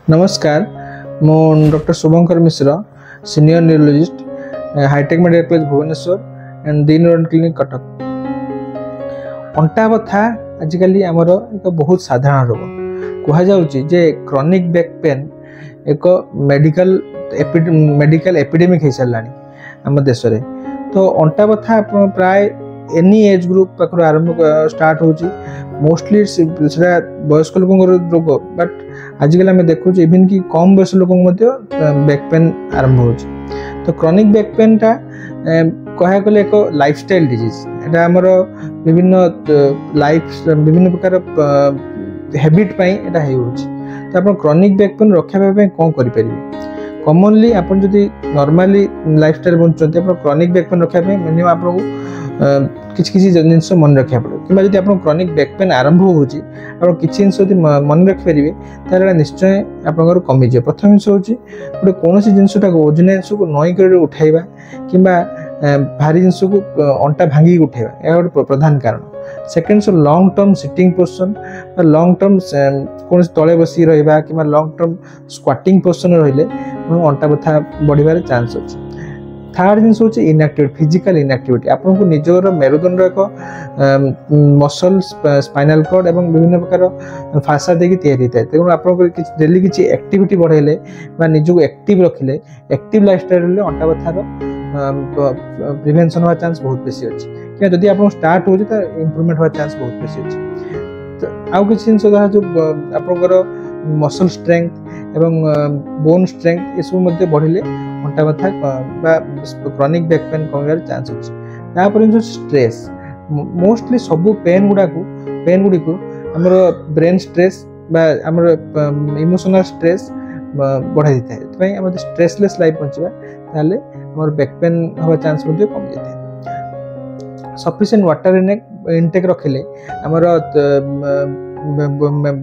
नमस्कार मु doctor Shubhankar Mishra senior neurologist hitech medical college Bhubaneswar and the neuron clinic Cuttack. अंटा बथा आजिकल आमर एक बहुत साधारण रोग कहुच्छे जे क्रॉनिक बैक पेन एक मेडिकल एपिडेमिक हो सारा आम देश में। तो अंटा बथा प्राय एनी एज ग्रुप पाखर आरंभ स्टार्ट होची मोस्टली से वयस्क लोक रोग बट आजिकल आम देखु इवन कि कम बयस लोक बैक पेन आरंभ होची। तो क्रॉनिक बैक पेन टा कह गले एक लाइफस्टाइल डिजीज एटा हमर विभिन्न विभिन्न प्रकार हैबिट पई एटा होची। तो आप क्रॉनिक बैक पेन रक्षा पे कौन करि परिबे कॉमनली आप जदि नॉर्मली लाइफस्टाइल बंचुंते आप क्रॉनिक बैक पेन रक्षा पे मिनिमम आपको किसी जिनस मन रखा पड़े कि जब आप क्रॉनिक बैक पेन आरंभ होची आप किसी जिन मन रखिपारे तार निश्चय आप कमिज। प्रथम जिन हूँ गोटे कौन जिनटा ओजन जिनस को नई कर उठाइबा कि भारी जिनस को अंटा भांगी उठाइबा यह गोटे प्रधान कारण। Second long term sitting position long term कौन तले बसी रहा कि लॉन्ग टर्म स्क्वाटिंग पोजिशन रहिले अंटा बथा बढ़िबार चांस अच्छे। थर्ड जिन हूँ इनएक्टिविटी फिजिकल इनएक्टिविटी आपको निजर मेरुदंड एक मसल स्पाइनल कॉर्ड एवं विभिन्न प्रकार फासा देकी तैयारी होता है। तेणु आप डेली किसी एक्टिविटी बढ़ाइले निजक एक्टिव रखिले एक्टिव लाइफस्टाइल अंटा बथार प्रिवेंशन होगा चांस बहुत बेसी अच्छी क्या जदि आप स्टार्ट हो इम्प्रूवमेंट होगा चांस बहुत बेसी अच्छी। तो आउ किसी जिन जो आपंकर मसल स्ट्रेंथ एवं बोन स्ट्रेंथ ये सब बढ़िले अंटा बथा क्रॉनिक बैक पेन कमार चांस अच्छे। जो स्ट्रेस मोस्टली सबू पेन गुड़ी को आमर ब्रेन स्ट्रेस आमर इमोशनल स्ट्रेस बढ़ाई देता है। आम स्ट्रेसलेस लाइफ बचा ताले आमर बैक पेन हवा चांस कम जाता है। सफिशिएंट वाटर इनटेक रखिले आमर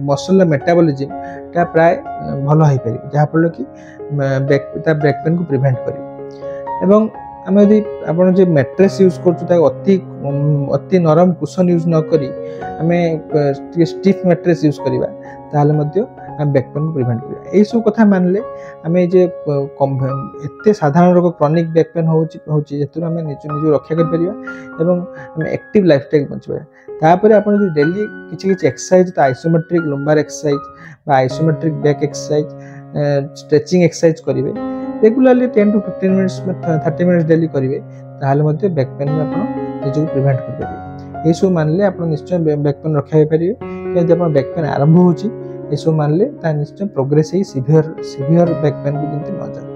मसल मेटाबॉलिज्म टा प्राय भल हो पार जहाँफल कि बैक पेन को प्रिवेंट कर। एवं आम यदि आप मैट्रेस यूज कर अति नरम कुशन यूज न करी आम स्टिफ मैट्रेस यूज करवा ताहले बैक पेन को प्रिवेंट कर। यही सब कथा मानले आम एत साधारण रोग क्रॉनिक बैक पेन होम निज रक्षा कर एक्टिव लाइफस्टाइल बचवा। तापर आप डेली किसी exercise isometric lumbar exercise isometric back exercise stretching exercise करेंगे रेगुलारली 10 to 15 मिनट्स 30 मिनट्स डेली करेंगे ताहले बैक पेन में आप निजक प्रिवेंट कर। ये सब मानले आप निश्चय बैक पेन रक्षा पारे कि जब बैक पेन आरंभ हो सब मानले निश्चय प्रोग्रेस ही सीवियर बैक पेन को जमी न जाए।